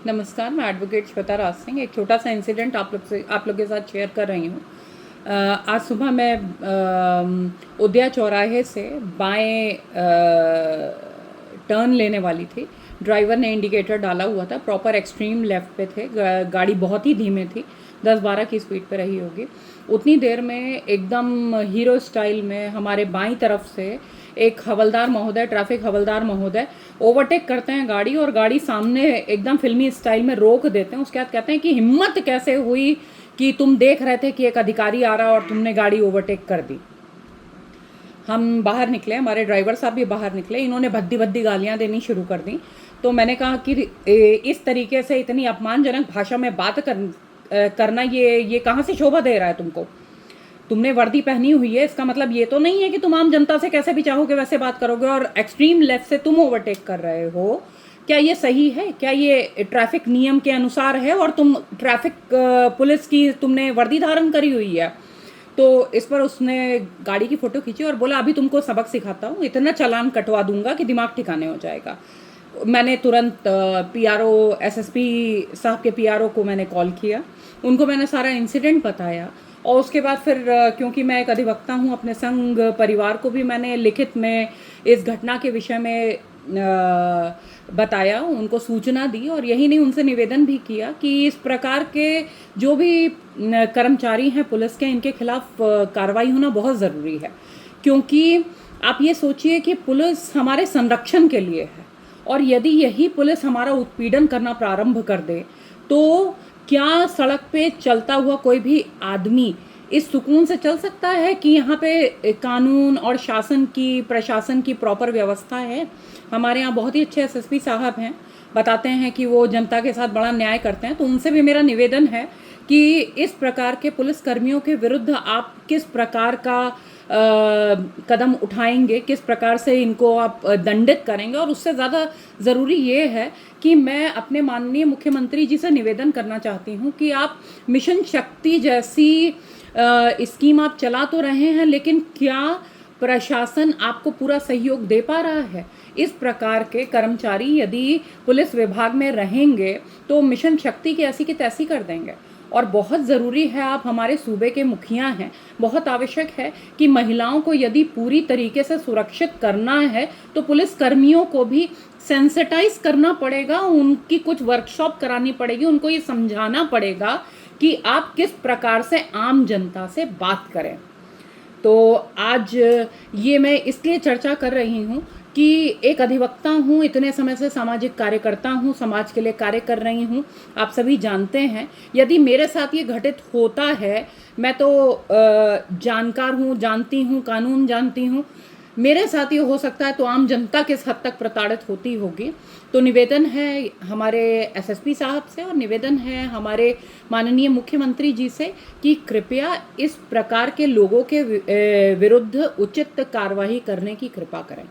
नमस्कार, मैं एडवोकेट श्वेता राज सिंह। एक छोटा सा इंसिडेंट आप लोग के साथ शेयर कर रही हूँ। आज सुबह मैं उदया चौराहे से बाएं टर्न लेने वाली थी। ड्राइवर ने इंडिकेटर डाला हुआ था, प्रॉपर एक्सट्रीम लेफ़्ट पे थे। गाड़ी बहुत ही धीमे थी, 10-12 की स्पीड पे रही होगी। उतनी देर में एकदम हीरो स्टाइल में हमारे बाईं तरफ से एक हवलदार महोदय, ट्रैफिक हवलदार महोदय ओवरटेक करते हैं गाड़ी, और गाड़ी सामने एकदम फिल्मी स्टाइल में रोक देते हैं। उसके बाद कहते हैं कि हिम्मत कैसे हुई कि तुम देख रहे थे कि एक अधिकारी आ रहा और तुमने गाड़ी ओवरटेक कर दी। हम बाहर निकले, हमारे ड्राइवर साहब भी बाहर निकले। इन्होंने भद्दी भद्दी गालियाँ देनी शुरू कर दी। तो मैंने कहा कि इस तरीके से इतनी अपमानजनक भाषा में बात करना ये कहाँ से शोभा दे रहा है तुमको? तुमने वर्दी पहनी हुई है, इसका मतलब ये तो नहीं है कि तुम आम जनता से कैसे भी चाहोगे वैसे बात करोगे, और एक्सट्रीम लेफ्ट से तुम ओवरटेक कर रहे हो। क्या ये सही है? क्या ये ट्रैफिक नियम के अनुसार है? और तुम ट्रैफिक पुलिस की तुमने वर्दी धारण करी हुई है। तो इस पर उसने गाड़ी की फ़ोटो खींची और बोला, अभी तुमको सबक सिखाता हूँ, इतना चालान कटवा दूंगा कि दिमाग ठिकाने हो जाएगा। मैंने तुरंत पीआरओ, एसएसपी साहब के पीआरओ को मैंने कॉल किया, उनको मैंने सारा इंसिडेंट बताया। और उसके बाद फिर क्योंकि मैं एक अधिवक्ता हूँ, अपने संघ परिवार को भी मैंने लिखित में इस घटना के विषय में बताया, उनको सूचना दी, और यही नहीं, उनसे निवेदन भी किया कि इस प्रकार के जो भी कर्मचारी हैं पुलिस के, इनके खिलाफ कार्रवाई होना बहुत ज़रूरी है। क्योंकि आप ये सोचिए कि पुलिस हमारे संरक्षण के लिए है, और यदि यही पुलिस हमारा उत्पीड़न करना प्रारंभ कर दे तो क्या सड़क पे चलता हुआ कोई भी आदमी इस सुकून से चल सकता है कि यहाँ पे कानून और प्रशासन की प्रॉपर व्यवस्था है? हमारे यहाँ बहुत ही अच्छे एसएसपी साहब हैं, बताते हैं कि वो जनता के साथ बड़ा न्याय करते हैं। तो उनसे भी मेरा निवेदन है कि इस प्रकार के पुलिस कर्मियों के विरुद्ध आप किस प्रकार का कदम उठाएंगे, किस प्रकार से इनको आप दंडित करेंगे। और उससे ज़्यादा ज़रूरी ये है कि मैं अपने माननीय मुख्यमंत्री जी से निवेदन करना चाहती हूँ कि आप मिशन शक्ति जैसी स्कीम आप चला तो रहे हैं, लेकिन क्या प्रशासन आपको पूरा सहयोग दे पा रहा है? इस प्रकार के कर्मचारी यदि पुलिस विभाग में रहेंगे तो मिशन शक्ति की ऐसी की तैसी कर देंगे। और बहुत ज़रूरी है, आप हमारे सूबे के मुखिया हैं, बहुत आवश्यक है कि महिलाओं को यदि पूरी तरीके से सुरक्षित करना है तो पुलिस कर्मियों को भी सेंसिटाइज करना पड़ेगा, उनकी कुछ वर्कशॉप करानी पड़ेगी, उनको ये समझाना पड़ेगा कि आप किस प्रकार से आम जनता से बात करें। तो आज ये मैं इसलिए चर्चा कर रही हूँ कि एक अधिवक्ता हूँ, इतने समय से सामाजिक कार्यकर्ता हूँ, समाज के लिए कार्य कर रही हूँ। आप सभी जानते हैं, यदि मेरे साथ ये घटित होता है, मैं तो जानकार हूँ, जानती हूँ, कानून जानती हूँ, मेरे साथ ये हो सकता है तो आम जनता किस हद तक प्रताड़ित होती होगी। तो निवेदन है हमारे एसएसपी साहब से, और निवेदन है हमारे माननीय मुख्यमंत्री जी से कि कृपया इस प्रकार के लोगों के विरुद्ध उचित कार्रवाई करने की कृपा करें।